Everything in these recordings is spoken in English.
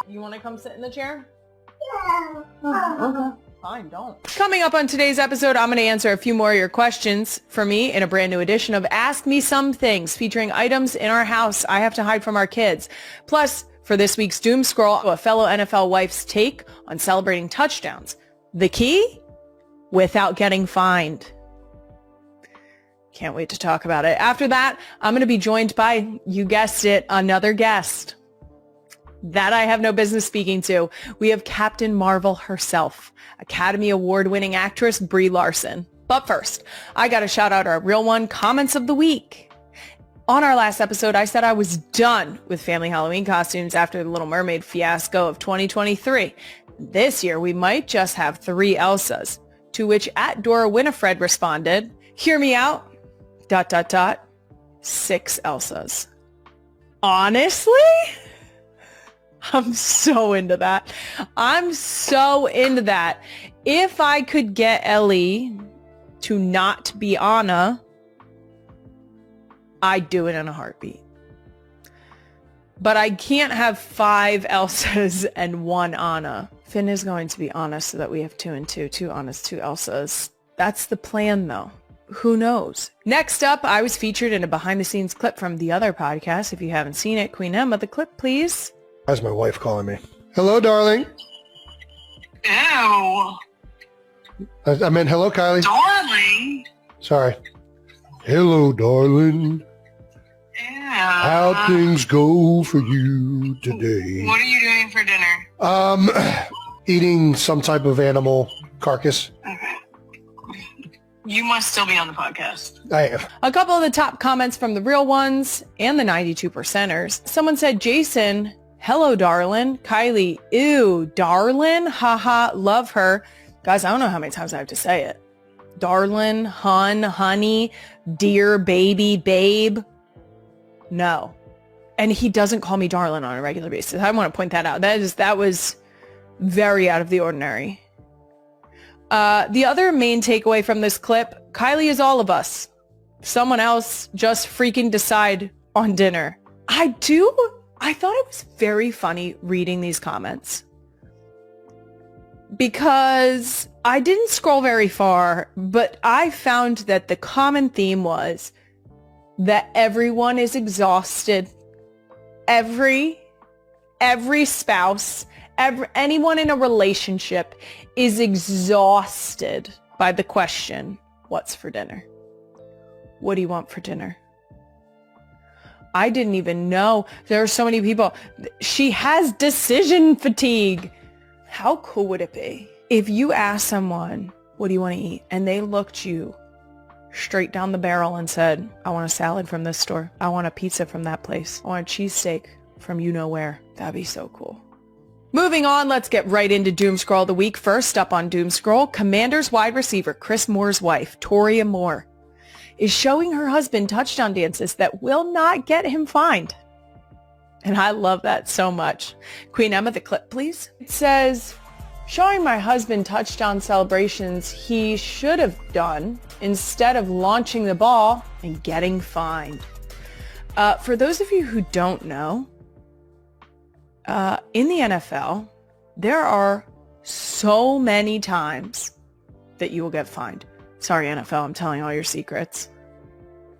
You want to come sit in the chair? Yeah. Oh, okay. Fine, don't. Coming up on today's episode, I'm going to answer a few more of your questions for me in a brand new edition of Ask Me Some Things, featuring items in our house I have to hide from our kids. Plus, for this week's Doom Scroll, a fellow NFL wife's take on celebrating touchdowns. The key? Without getting fined. Can't wait to talk about it. After that, I'm going to be joined by, you guessed it, another guest that I have no business speaking to. We have Captain Marvel herself, Academy Award-winning actress Brie Larson. But first, I got to shout out our real one comments of the week. On our last episode, I said I was done with family Halloween costumes after the Little Mermaid fiasco of 2023. This year, we might just have 3 Elsas, to which @DoraWinifred responded, hear me out, ... 6 Elsas. Honestly? I'm so into that. If I could get Ellie to not be Anna, I'd do it in a heartbeat. But I can't have 5 Elsas and 1 Anna. Finn is going to be Anna so that we have 2 and 2. 2 Annas, 2 Elsas. That's the plan, though. Who knows? Next up, I was featured in a behind-the-scenes clip from the other podcast. If you haven't seen it, Queen Emma, the clip, please. That's my wife calling me. Hello, darling. Ew. I meant hello, Kylie. Darling. Sorry. Hello, darling. Ew. How things go for you today? What are you doing for dinner? Eating some type of animal carcass. Okay. You must still be on the podcast. I am. A couple of the top comments from the real ones and the 92%ers. Someone said, Jason, hello, darling. Kylie, ew, darling. Haha, love her. Guys, I don't know how many times I have to say it. Darling, hun, honey, dear, baby, babe. No. And he doesn't call me darling on a regular basis. I want to point that out. That was very out of the ordinary. The other main takeaway from this clip, Kylie is all of us. Someone else just freaking decide on dinner. I thought it was very funny reading these comments because I didn't scroll very far, but I found that the common theme was that everyone is exhausted. Every spouse, anyone in a relationship is exhausted by the question, what's for dinner? What do you want for dinner? I didn't even know. There are so many people. She has decision fatigue. How cool would it be if you asked someone, what do you want to eat? And they looked you straight down the barrel and said, I want a salad from this store. I want a pizza from that place. I want a cheesesteak from you know where. That'd be so cool. Moving on, let's get right into Doom Scroll of the week. First up on Doom Scroll, Commanders wide receiver Chris Moore's wife, Toria Moore, is showing her husband touchdown dances that will not get him fined. And I love that so much. Queen Emma, the clip, please. It says, showing my husband touchdown celebrations he should have done instead of launching the ball and getting fined. For those of you who don't know, in the NFL, there are so many times that you will get fined. Sorry, NFL, I'm telling all your secrets.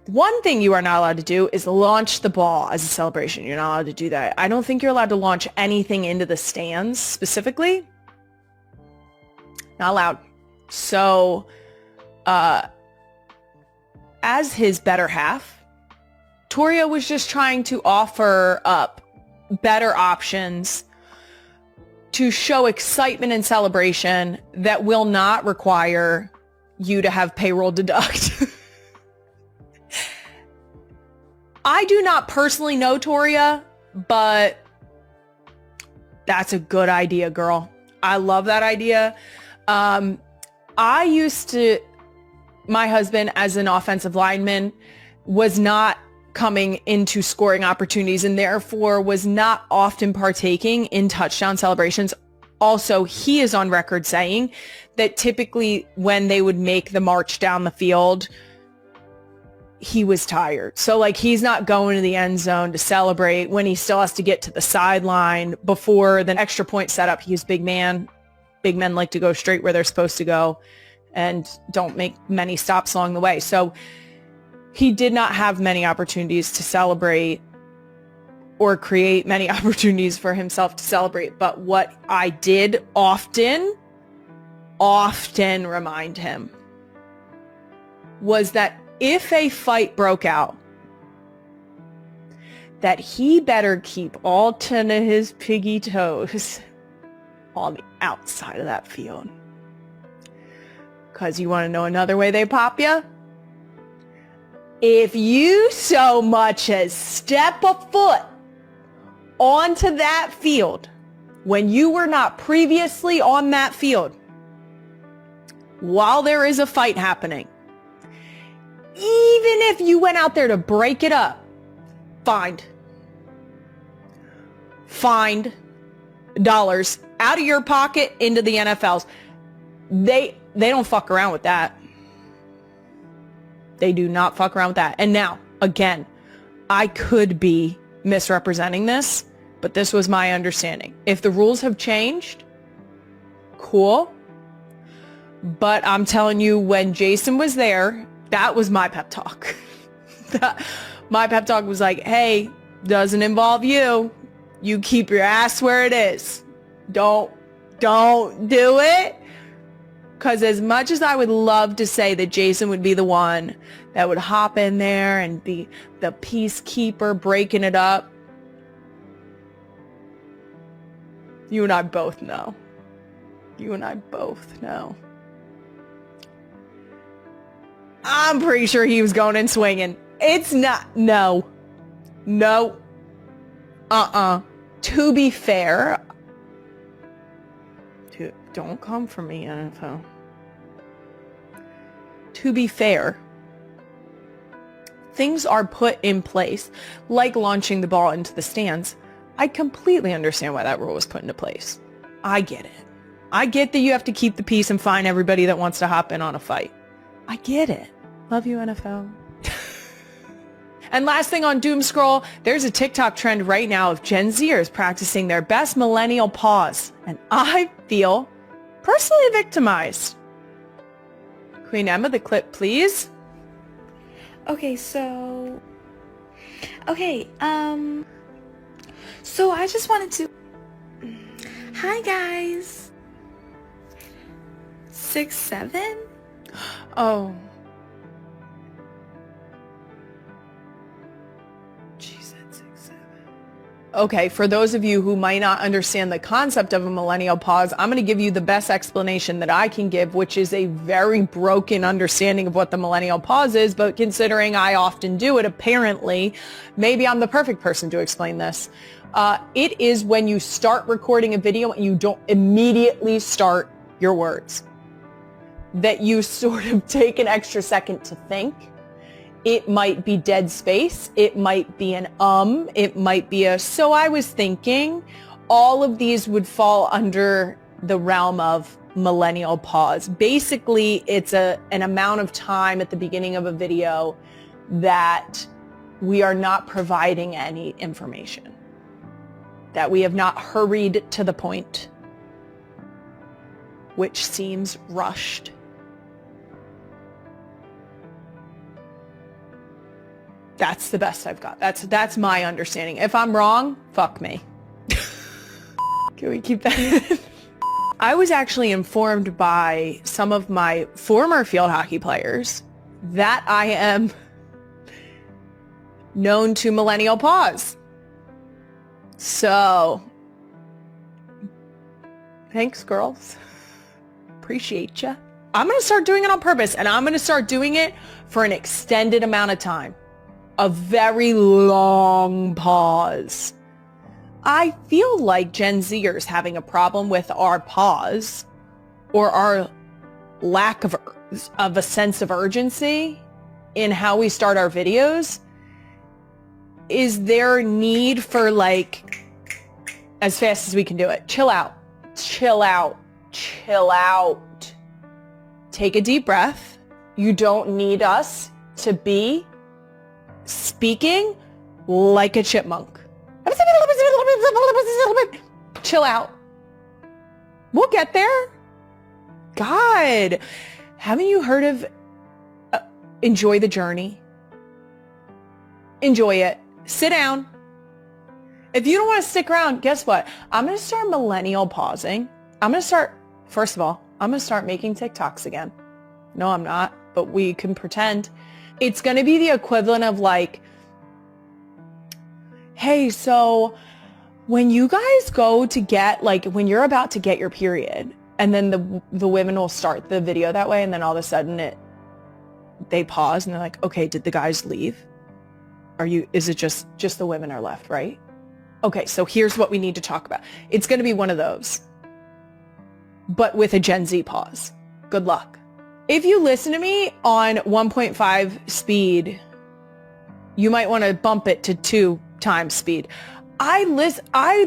One thing you are not allowed to do is launch the ball as a celebration. You're not allowed to do that. I don't think you're allowed to launch anything into the stands specifically. Not allowed. So, as his better half, Toria was just trying to offer up better options to show excitement and celebration that will not require you to have payroll deduct. I do not personally know Toria, but that's a good idea, girl. I love that idea. My husband as an offensive lineman was not coming into scoring opportunities and therefore was not often partaking in touchdown celebrations. Also, he is on record saying that typically when they would make the march down the field, he was tired. So like he's not going to the end zone to celebrate when he still has to get to the sideline before the extra point setup. He's big man. Big men like to go straight where they're supposed to go and don't make many stops along the way. So he did not have many opportunities to celebrate or create many opportunities for himself to celebrate. But what I did often remind him was that if a fight broke out, that he better keep all 10 of his piggy toes on the outside of that field. Because you want to know another way they pop you? If you so much as step a foot onto that field when you were not previously on that field, while there is a fight happening, even if you went out there to break it up, fined dollars out of your pocket into the NFL's. They don't fuck around with that. They do not fuck around with that. And now, again, I could be misrepresenting this, but this was my understanding. If the rules have changed, cool. But I'm telling you, when Jason was there, that was my pep talk. My pep talk was like, hey, doesn't involve you. You keep your ass where it is. Don't do it. Because as much as I would love to say that Jason would be the one that would hop in there and be the peacekeeper breaking it up, you and I both know. I'm pretty sure he was going and swinging. It's not. No. To be fair, don't come for me, NFL. To be fair, things are put in place, like launching the ball into the stands. I completely understand why that rule was put into place. I get it. I get that you have to keep the peace and fine everybody that wants to hop in on a fight. I get it. Love you, NFL. And last thing on Doom Scroll, there's a TikTok trend right now of Gen Zers practicing their best millennial pause. And I feel personally victimized. Queen Emma, the clip, please. Okay, so I just wanted to... Hi, guys. 6'7"? Oh. Okay, for those of you who might not understand the concept of a millennial pause, I'm going to give you the best explanation that I can give, which is a very broken understanding of what the millennial pause is, but considering I often do it, apparently, maybe I'm the perfect person to explain this. It is when you start recording a video and you don't immediately start your words. That you sort of take an extra second to think. It might be dead space. It might be an it might be a, so I was thinking. All of these would fall under the realm of millennial pause. Basically, it's an amount of time at the beginning of a video that we are not providing any information, that we have not hurried to the point, which seems rushed. That's the best I've got. That's my understanding. If I'm wrong, fuck me. Can we keep that? I was actually informed by some of my former field hockey players that I am known to millennial pause. So, thanks, girls. Appreciate ya. I'm going to start doing it on purpose, and I'm going to start doing it for an extended amount of time. A very long pause. I feel like Gen Zers having a problem with our pause or our lack of a sense of urgency in how we start our videos is their need for, like, as fast as we can do it. Chill out. Take a deep breath. You don't need us to be speaking like a chipmunk. Chill out. We'll get there. God, haven't you heard of enjoy the journey? Enjoy it. Sit down. If you don't want to stick around, guess what? I'm going to start millennial pausing. First of all, I'm going to start making TikToks again. No, I'm not, but we can pretend. It's going to be the equivalent of like, hey, so when you guys go to get, like, when you're about to get your period, and then the women will start the video that way, and then all of a sudden they pause and they're like, okay, did the guys leave? Is it just the women are left, right? Okay, so here's what we need to talk about. It's going to be one of those, but with a Gen Z pause. Good luck. If you listen to me on 1.5 speed, you might want to bump it to 2 times speed. I listen, I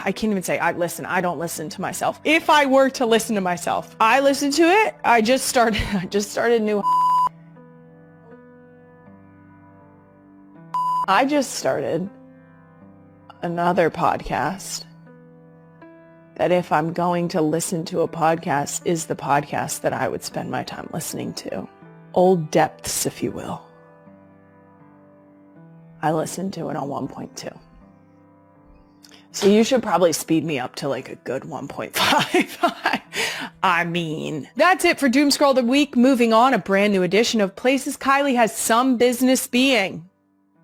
can't even say I listen. I don't listen to myself. If I were to listen to myself, I listen to it. I just started new. I just started another podcast that, if I'm going to listen to a podcast, is the podcast that I would spend my time listening to. Old depths, if you will. I listened to it on 1.2. So you should probably speed me up to like a good 1.5. I mean, that's it for Doom Scroll of the Week. Moving on, a brand new edition of Places Kylie has some business being.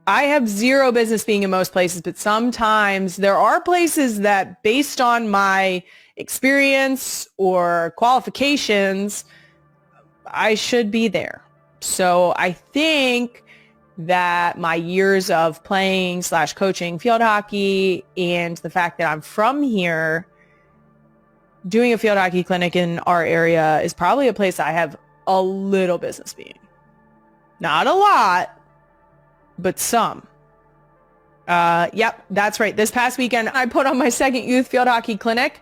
I have zero business being in most places, but sometimes there are places that, based on my experience or qualifications, I should be there. So I think that my years of playing / coaching field hockey, and the fact that I'm from here, doing a field hockey clinic in our area is probably a place I have a little business being. Not a lot, but some. Yep, that's right. This past weekend, I put on my second youth field hockey clinic.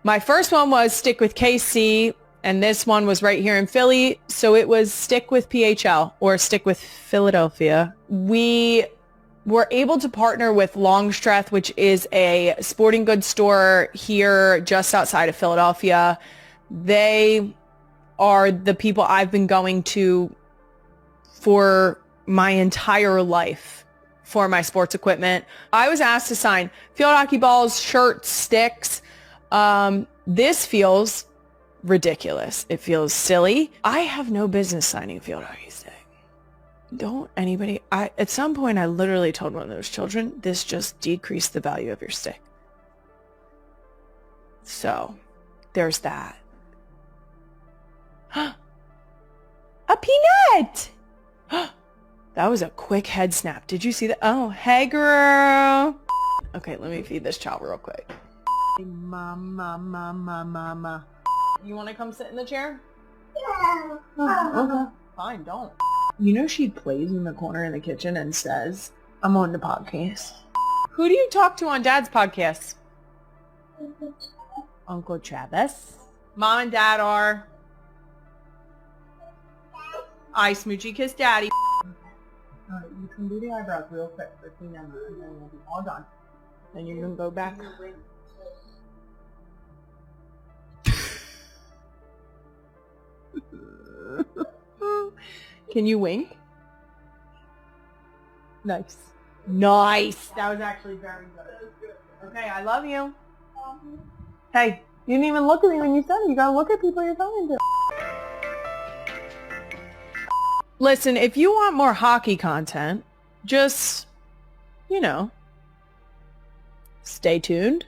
My first one was Stick with KC, and this one was right here in Philly. So it was Stick with PHL, or Stick with Philadelphia. We were able to partner with Longstreth, which is a sporting goods store here just outside of Philadelphia. They are the people I've been going to for my entire life for my sports equipment. I was asked to sign field hockey balls, shirts, sticks. This feels ridiculous. It feels silly. I have no business signing a field hockey stick. Don't anybody. At some point, I literally told one of those children, this just decreased the value of your stick. So there's that. A peanut! That was a quick head snap. Did you see that? Oh, hey, girl. Okay, let me feed this child real quick. Mama. You want to come sit in the chair? Yeah. Oh, okay. Fine, don't. You know, she plays in the corner in the kitchen and says, I'm on the podcast. Who do you talk to on Dad's podcast? Uncle Travis. Mom and Dad are... I smoochy kiss Daddy. Alright, you can do the eyebrows real quick for Tina, and then we'll be all done. Then you're going to go back. Can you wink? Nice. Nice. That was actually very good. Okay, I love you. Hey, you didn't even look at me when you said it. You gotta look at people you're talking to. Listen, if you want more hockey content, just, you know, stay tuned.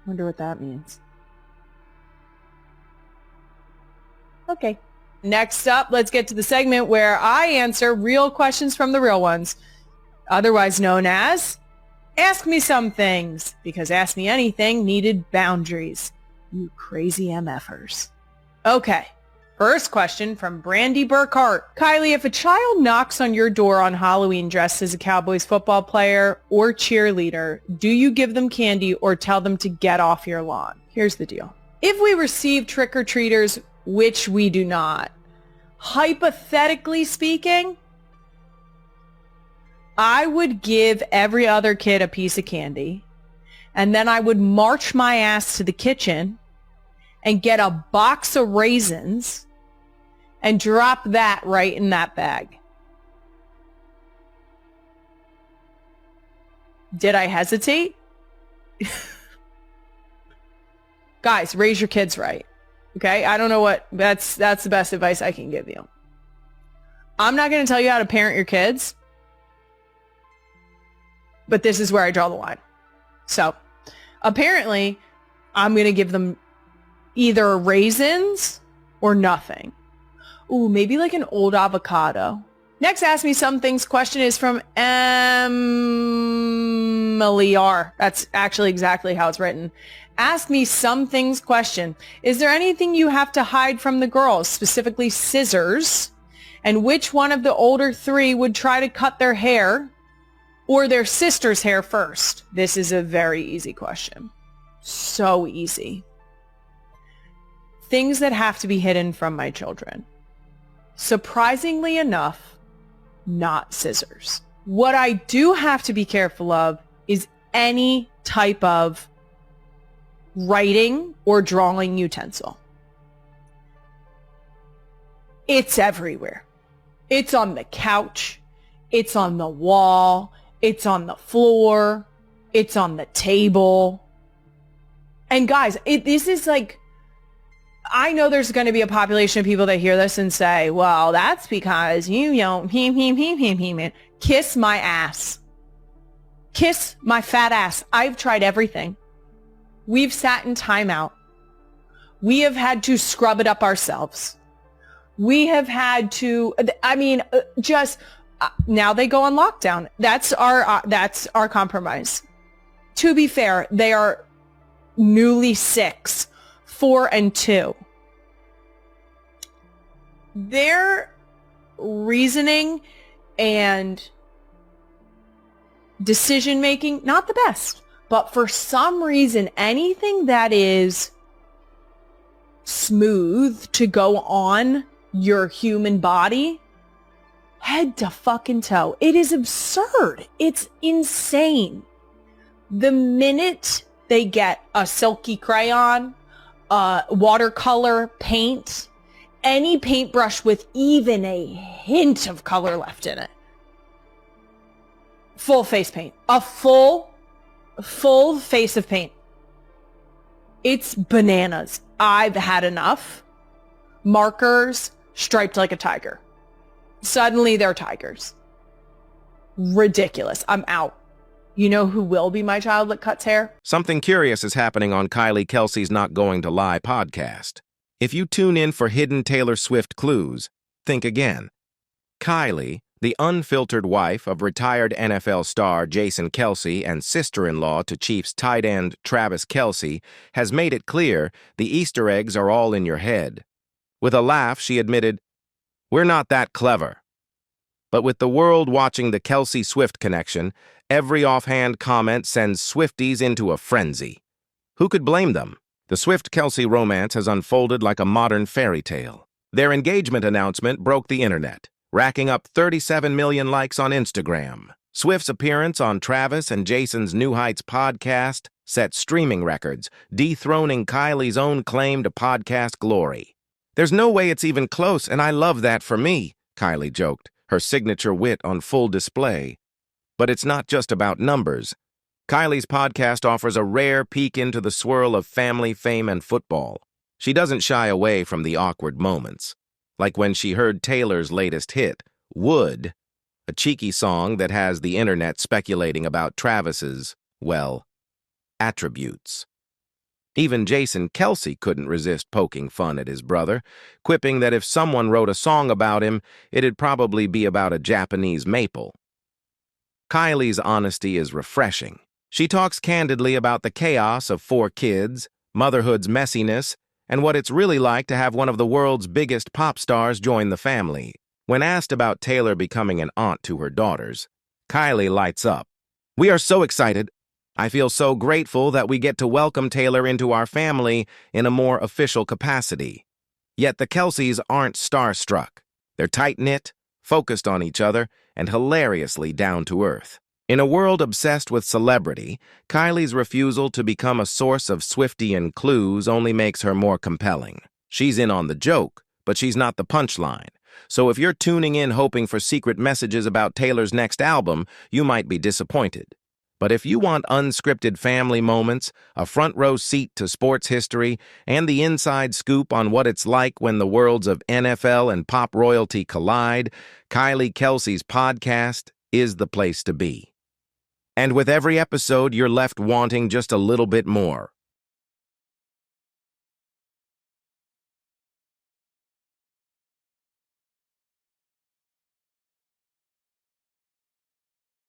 Wonder what that means. Okay. Next up, let's get to the segment where I answer real questions from the real ones, otherwise known as Ask Me Some Things, because Ask Me Anything needed boundaries. You crazy MFers. Okay. First question from Brandy Burkhart. Kylie, if a child knocks on your door on Halloween dressed as a Cowboys football player or cheerleader, do you give them candy or tell them to get off your lawn? Here's the deal. If we receive trick-or-treaters, which we do not, hypothetically speaking, I would give every other kid a piece of candy, and then I would march my ass to the kitchen and get a box of raisins and drop that right in that bag. Did I hesitate? Guys, raise your kids right. Okay? I don't know what, that's the best advice I can give you. I'm not going to tell you how to parent your kids, but this is where I draw the line. So, apparently, I'm going to give them either raisins or nothing. Ooh, maybe like an old avocado. Next Ask Me Some Things question is from Emily R. That's actually exactly how it's written. Ask Me Some Things question. Is there anything you have to hide from the girls, specifically scissors? And which one of the older three would try to cut their hair or their sister's hair first? This is a very easy question. So easy. Things that have to be hidden from my children. Surprisingly enough, not scissors. What I do have to be careful of is any type of writing or drawing utensil. It's everywhere. It's on the couch. It's on the wall. It's on the floor. It's on the table. And guys, this is like, I know there's going to be a population of people that hear this and say, well, that's because you don't, kiss my ass. Kiss my fat ass. I've tried everything. We've sat in timeout. We have had to scrub it up ourselves. We have had to, now they go on lockdown. That's our compromise. To be fair, they are newly 6, 4, and 2. Their reasoning and decision making, not the best. But for some reason, anything that is smooth to go on your human body, head to fucking toe. It is absurd. It's insane. The minute they get a silky crayon, watercolor paint, any paintbrush with even a hint of color left in it, full face paint, a full face of paint. It's bananas. I've had enough. Markers striped like a tiger. Suddenly they're tigers. Ridiculous. I'm out. You know who will be my child that cuts hair? Something curious is happening on Kylie Kelce's Not Going to Lie podcast. If you tune in for hidden Taylor Swift clues, think again. Kylie, the unfiltered wife of retired NFL star Jason Kelce and sister-in-law to Chiefs tight end Travis Kelce, has made it clear the Easter eggs are all in your head. With a laugh, she admitted, "We're not that clever." But with the world watching the Kelce-Swift connection, every offhand comment sends Swifties into a frenzy. Who could blame them? The Swift-Kelce romance has unfolded like a modern fairy tale. Their engagement announcement broke the internet, racking up 37 million likes on Instagram. Swift's appearance on Travis and Jason's New Heights podcast set streaming records, dethroning Kylie's own claim to podcast glory. "There's no way it's even close, and I love that for me," Kylie joked, her signature wit on full display. But it's not just about numbers. Kylie's podcast offers a rare peek into the swirl of family, fame, and football. She doesn't shy away from the awkward moments, like when she heard Taylor's latest hit, Would, a cheeky song that has the internet speculating about Travis's, well, attributes. Even Jason Kelce couldn't resist poking fun at his brother, quipping that if someone wrote a song about him, it'd probably be about a Japanese maple. Kylie's honesty is refreshing. She talks candidly about the chaos of 4 kids, motherhood's messiness, and what it's really like to have one of the world's biggest pop stars join the family. When asked about Taylor becoming an aunt to her daughters, Kylie lights up. "We are so excited. I feel so grateful that we get to welcome Taylor into our family in a more official capacity." Yet the Kelces aren't starstruck. They're tight-knit, focused on each other, and hilariously down-to-earth. In a world obsessed with celebrity, Kylie's refusal to become a source of Swiftian clues only makes her more compelling. She's in on the joke, but she's not the punchline. So if you're tuning in hoping for secret messages about Taylor's next album, you might be disappointed. But if you want unscripted family moments, a front-row seat to sports history, and the inside scoop on what it's like when the worlds of NFL and pop royalty collide, Kylie Kelce's podcast is the place to be. And with every episode, you're left wanting just a little bit more.